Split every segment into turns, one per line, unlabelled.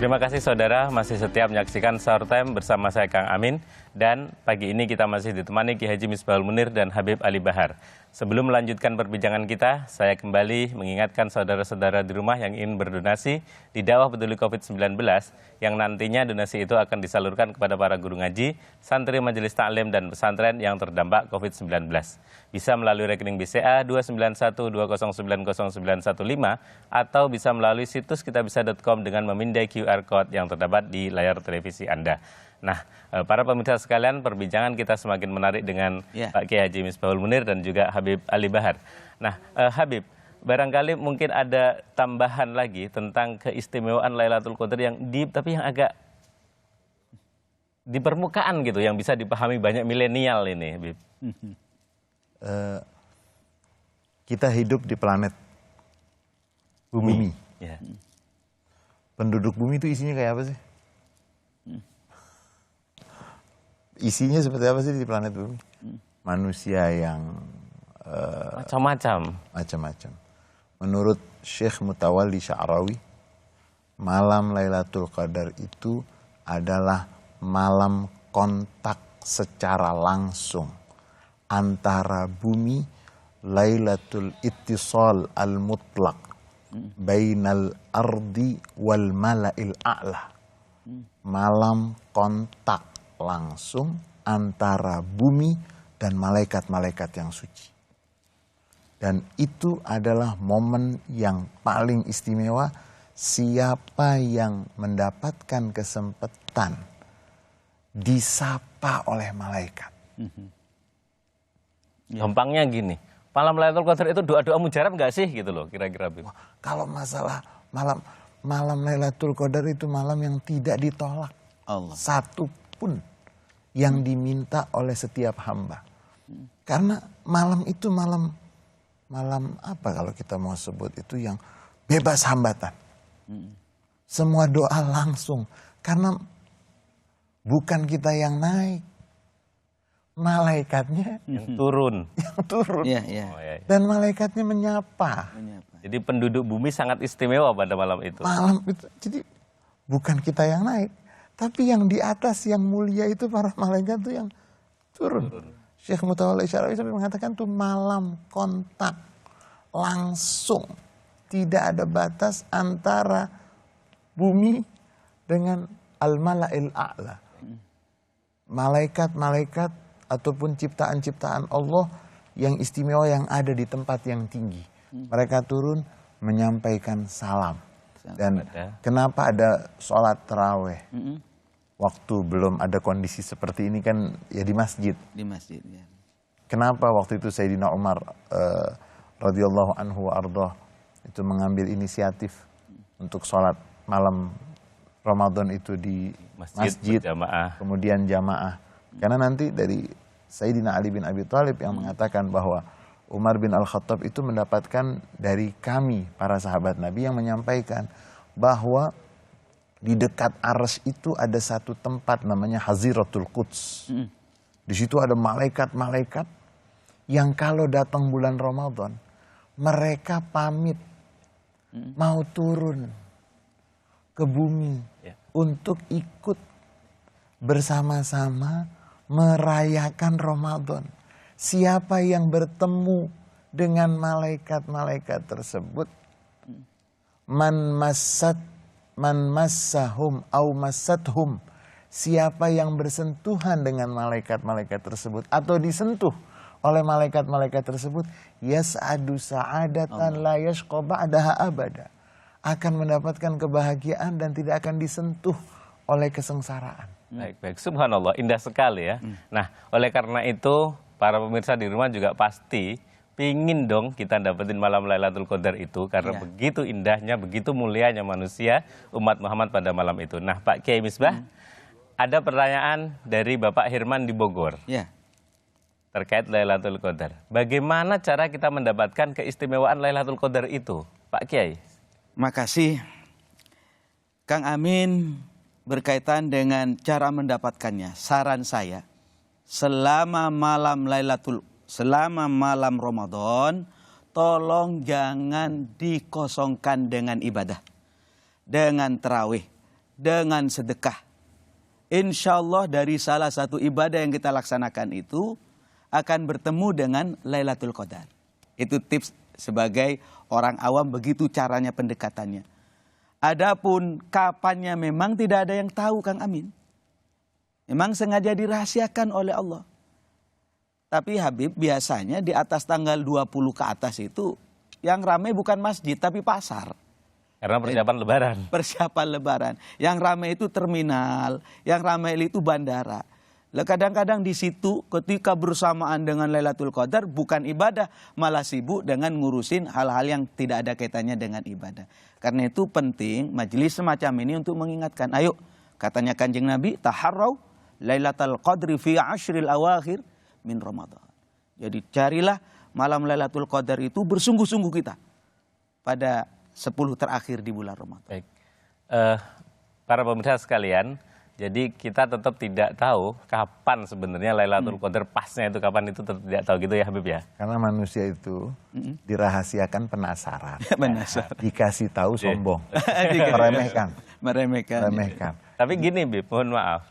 Terima kasih saudara masih setia menyaksikan Sahur Time bersama saya Kang Amin. Dan pagi ini kita masih ditemani Ki Haji Misbahul Munir dan Habib Ali Bahar. Sebelum melanjutkan perbincangan kita, saya kembali mengingatkan saudara-saudara di rumah yang ingin berdonasi di dakwah peduli COVID-19 yang nantinya donasi itu akan disalurkan kepada para guru ngaji, santri majelis taklim dan pesantren yang terdampak COVID-19. Bisa melalui rekening BCA 29120900915 atau bisa melalui situs kitabisa.com dengan memindai QR Code yang terdapat di layar televisi Anda. Nah, para pemirsa sekalian, perbincangan kita semakin menarik dengan Pak Kiai Haji Misbahul Munir dan juga Habib Ali Bahar. Nah, Habib, barangkali mungkin ada tambahan lagi tentang keistimewaan Lailatul Qadar yang deep, tapi yang agak di permukaan gitu, yang bisa dipahami banyak milenial ini, Habib.
Kita hidup di planet bumi.
Ya.
Penduduk bumi itu isinya kayak apa sih? Isinya seperti apa sih di planet bumi? Manusia yang macam-macam. Menurut Syekh Mutawalli Sya'rawi, malam Lailatul Qadar itu adalah malam kontak secara langsung antara bumi, Lailatul Ittisal al-Mutlaq bainal ardi wal mala'il a'la. Malam kontak langsung antara bumi dan malaikat-malaikat yang suci. Dan itu adalah momen yang paling istimewa. Siapa yang mendapatkan kesempatan disapa oleh malaikat.
Gampangnya gini, malam Lailatul Qadar itu doa-doa mujarab nggak sih gitu loh kira-kira, Habib?
Kalau masalah malam Lailatul Qadar itu malam yang tidak ditolak. Satu pun yang diminta oleh setiap hamba. Karena malam itu malam apa kalau kita mau sebut itu yang bebas hambatan. Semua doa langsung. Karena bukan kita yang naik. Malaikatnya
yang turun.
Dan malaikatnya menyapa.
Jadi penduduk bumi sangat istimewa pada malam itu.
Malam itu. Jadi bukan kita yang naik. Tapi yang di atas yang mulia itu para malaikat itu yang turun. Syekh Mutawalli Sya'rawi sampai mengatakan itu malam kontak langsung. Tidak ada batas antara bumi dengan al-mala'il a'la. Malaikat-malaikat ataupun ciptaan-ciptaan Allah yang istimewa yang ada di tempat yang tinggi. Mereka turun menyampaikan salam. Dan kenapa ada sholat taraweh? Waktu belum ada kondisi seperti ini kan ya di masjid.
Di masjid, ya.
Kenapa waktu itu Sayyidina Umar radhiyallahu anhu wa ardhah itu mengambil inisiatif untuk sholat malam Ramadan itu di masjid kemudian jamaah. Karena nanti dari Sayyidina Ali bin Abi Thalib yang mengatakan bahwa Umar bin Al-Khattab itu mendapatkan dari kami, para sahabat Nabi yang menyampaikan bahwa di dekat Arsy itu ada satu tempat namanya Haziratul Quds. Di situ ada malaikat-malaikat yang kalau datang bulan Ramadan, mereka pamit mau turun ke bumi untuk ikut bersama-sama merayakan Ramadan. Siapa yang bertemu dengan malaikat-malaikat tersebut, man massahum au massathum, siapa yang bersentuhan dengan malaikat-malaikat tersebut atau disentuh oleh malaikat-malaikat tersebut, yas'adu sa'adatan la yashqa ba'daha abada, akan mendapatkan kebahagiaan dan tidak akan disentuh oleh kesengsaraan.
Baik, subhanallah, indah sekali ya. Nah, oleh karena itu para pemirsa di rumah juga pasti pingin dong kita dapetin malam Lailatul Qadar itu, karena begitu indahnya, begitu mulianya manusia umat Muhammad pada malam itu. Nah, Pak Kiai Misbah, ada pertanyaan dari Bapak Hirman di Bogor terkait Lailatul Qadar. Bagaimana cara kita mendapatkan keistimewaan Lailatul Qadar itu, Pak Kiai?
Makasih, Kang Amin. Berkaitan dengan cara mendapatkannya, saran saya, selama malam Ramadan, tolong jangan dikosongkan dengan ibadah, dengan tarawih, dengan sedekah. Insya Allah dari salah satu ibadah yang kita laksanakan itu akan bertemu dengan Lailatul Qadar. Itu tips sebagai orang awam, begitu caranya pendekatannya. Adapun kapannya memang tidak ada yang tahu, Kang Amin. Memang sengaja dirahasiakan oleh Allah. Tapi Habib, biasanya di atas tanggal 20 ke atas itu yang ramai bukan masjid tapi pasar.
Karena persiapan lebaran.
Persiapan lebaran. Yang ramai itu terminal, yang ramai itu bandara. Kadang-kadang di situ ketika bersamaan dengan Lailatul Qadar bukan ibadah, malah sibuk dengan ngurusin hal-hal yang tidak ada kaitannya dengan ibadah. Karena itu penting majelis semacam ini untuk mengingatkan. Ayo, katanya Kanjeng Nabi, taharrau Lailatul Qadri fi ashril awakhir min Ramadan. Jadi carilah malam Lailatul Qadar itu bersungguh-sungguh kita pada 10 terakhir di bulan Ramadan.
Baik. Para pemirsa sekalian, jadi kita tetap tidak tahu kapan sebenarnya Lailatul Qadar pasnya itu kapan, itu tetap tidak tahu gitu ya Habib ya.
Karena manusia itu dirahasiakan penasaran.
Penasaran.
Dikasih tahu sombong. Meremehkan.
Tapi gini Bib, mohon maaf.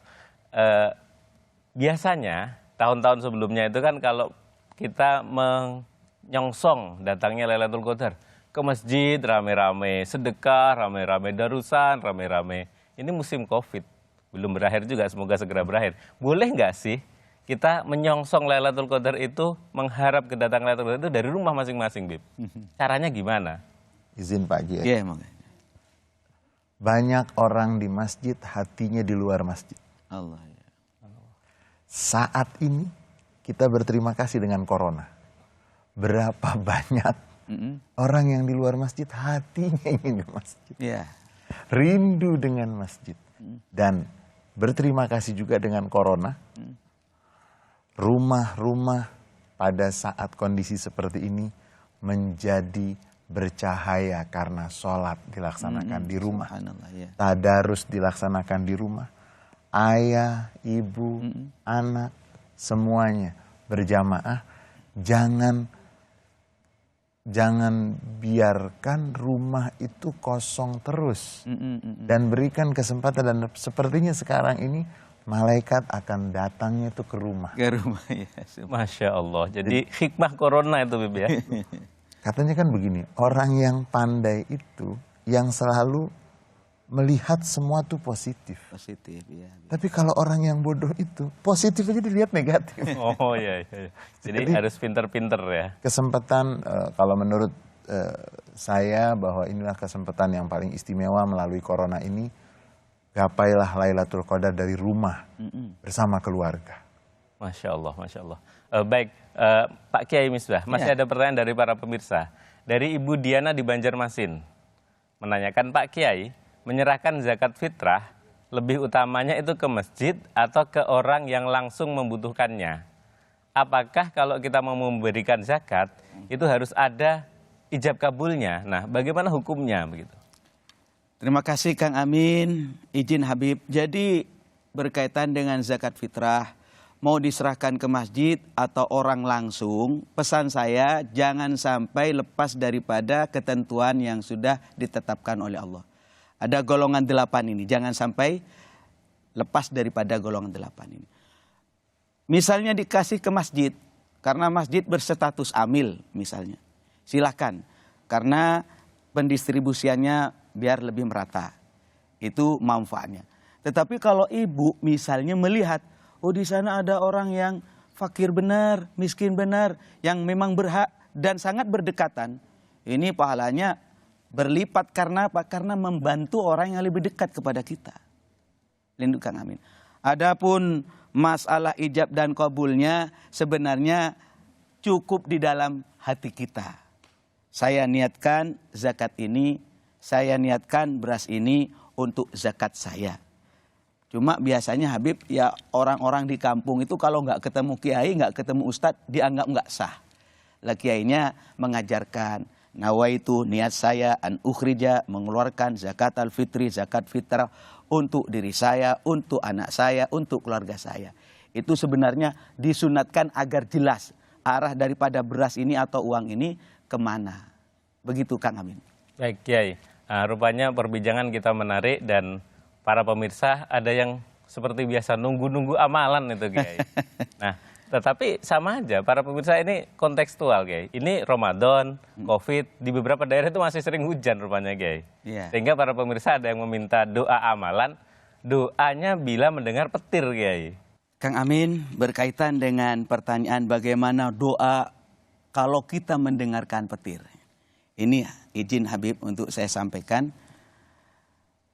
Biasanya tahun-tahun sebelumnya itu kan kalau kita menyongsong datangnya Lailatul Qadar, ke masjid rame-rame, sedekah rame-rame, darusan rame-rame. Ini musim Covid, belum berakhir juga, semoga segera berakhir. Boleh nggak sih kita menyongsong Lailatul Qadar itu, mengharap kedatangan Lailatul Qadar itu dari rumah masing-masing, Bib? Caranya gimana?
Izin Pak Kiai.
Iya,
Banyak orang di masjid, hatinya di luar masjid.
Allah ya.
Saat ini kita berterima kasih dengan corona. Berapa banyak orang yang di luar masjid hatinya ingin ke masjid.
Yeah.
Rindu dengan masjid. Dan berterima kasih juga dengan corona. Rumah-rumah pada saat kondisi seperti ini menjadi bercahaya karena sholat dilaksanakan di rumah.
Yeah.
Tadarus dilaksanakan di rumah. Ayah, ibu, anak, semuanya berjamaah. Jangan biarkan rumah itu kosong terus. Dan berikan kesempatan, dan sepertinya sekarang ini malaikat akan datangnya itu ke rumah.
Ke rumah ya.
Masya Allah. Jadi hikmah corona itu Bib ya.
Katanya kan begini, orang yang pandai itu yang selalu melihat semua tuh positif.
Positif ya.
Tapi kalau orang yang bodoh itu positif aja dilihat negatif.
Oh iya. Jadi harus pinter-pinter ya.
Kesempatan kalau menurut saya bahwa inilah kesempatan yang paling istimewa melalui corona ini. Gapailah Lailatul Qadar dari rumah bersama keluarga.
Masya Allah, Masya Allah. Baik, Pak Kiai Misbah, masih ada pertanyaan dari para pemirsa. Dari Ibu Diana di Banjarmasin menanyakan, Pak Kiai, menyerahkan zakat fitrah lebih utamanya itu ke masjid atau ke orang yang langsung membutuhkannya? Apakah kalau kita mau memberikan zakat itu harus ada ijab kabulnya? Nah, bagaimana hukumnya begitu?
Terima kasih Kang Amin, izin Habib. Jadi berkaitan dengan zakat fitrah, mau diserahkan ke masjid atau orang langsung, pesan saya jangan sampai lepas daripada ketentuan yang sudah ditetapkan oleh Allah. Ada golongan 8 ini, jangan sampai lepas daripada golongan 8 ini. Misalnya dikasih ke masjid, karena masjid berstatus amil misalnya. Silahkan, karena pendistribusiannya biar lebih merata. Itu manfaatnya. Tetapi kalau ibu misalnya melihat, oh di sana ada orang yang fakir benar, miskin benar, yang memang berhak dan sangat berdekatan. Ini pahalanya berlipat karena apa? Karena membantu orang yang lebih dekat kepada kita. Lindungi amin. Adapun masalah ijab dan kabulnya sebenarnya cukup di dalam hati kita. Saya niatkan zakat ini, saya niatkan beras ini untuk zakat saya. Cuma biasanya Habib, ya orang-orang di kampung itu kalau nggak ketemu kiai, nggak ketemu ustadz, dianggap nggak sah. Lah kiainya mengajarkan, nawaitu niat saya an ukhrija, mengeluarkan zakat al-fitri, zakat fitrah untuk diri saya, untuk anak saya, untuk keluarga saya. Itu sebenarnya disunatkan agar jelas arah daripada beras ini atau uang ini kemana. Begitu Kang Amin.
Baik Kiai, rupanya perbincangan kita menarik dan para pemirsa ada yang seperti biasa nunggu-nunggu amalan itu Kiai. Nah, tetapi sama aja para pemirsa ini kontekstual Kiai. Ini Ramadan, Covid, di beberapa daerah itu masih sering hujan rupanya Kiai. Sehingga para pemirsa ada yang meminta doa amalan, doanya bila mendengar petir Kiai.
Kang Amin, berkaitan dengan pertanyaan bagaimana doa kalau kita mendengarkan petir. Ini izin Habib untuk saya sampaikan.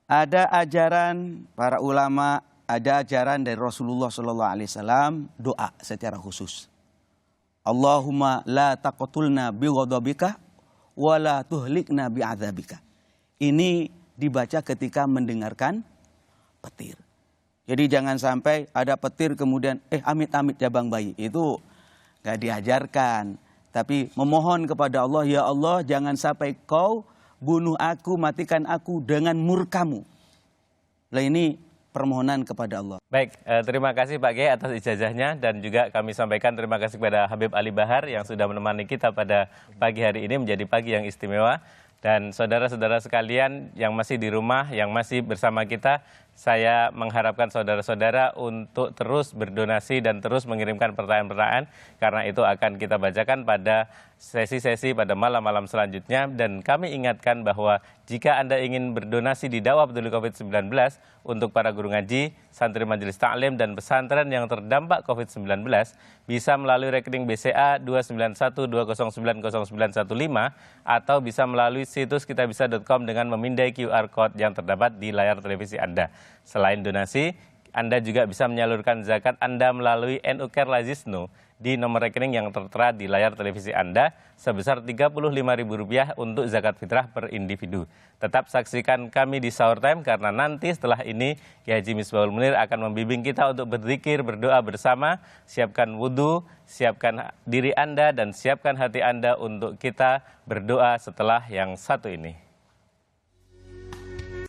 Ada ajaran para ulama, ada ajaran dari Rasulullah SAW, doa secara khusus. Allahumma la taqtulna bighadabika wa la tuhlikna bi'adzabika. Ini dibaca ketika mendengarkan petir. Jadi jangan sampai ada petir kemudian amit-amit jabang bayi. Itu gak diajarkan. Tapi memohon kepada Allah, ya Allah jangan sampai kau bunuh aku, matikan aku dengan murkamu. Nah ini permohonan kepada Allah.
Baik, terima kasih Pak Kiai atas ijazahnya dan juga kami sampaikan terima kasih kepada Habib Ali Bahar yang sudah menemani kita pada pagi hari ini menjadi pagi yang istimewa. Dan saudara-saudara sekalian yang masih di rumah, yang masih bersama kita, saya mengharapkan saudara-saudara untuk terus berdonasi dan terus mengirimkan pertanyaan-pertanyaan karena itu akan kita bacakan pada sesi-sesi pada malam-malam selanjutnya. Dan kami ingatkan bahwa jika Anda ingin berdonasi di dakwah peduli COVID-19 untuk para guru ngaji, santri majelis taklim dan pesantren yang terdampak COVID-19 bisa melalui rekening BCA 29120900915 atau bisa melalui situs kitabisa.com dengan memindai QR Code yang terdapat di layar televisi Anda. Selain donasi, Anda juga bisa menyalurkan zakat Anda melalui NU Care Lazisnu di nomor rekening yang tertera di layar televisi Anda sebesar Rp35.000 untuk zakat fitrah per individu. Tetap saksikan kami di Sahur Time karena nanti setelah ini Kiai Haji Misbahul Munir akan membimbing kita untuk berzikir, berdoa bersama. Siapkan wudhu, siapkan diri Anda dan siapkan hati Anda untuk kita berdoa setelah yang satu ini.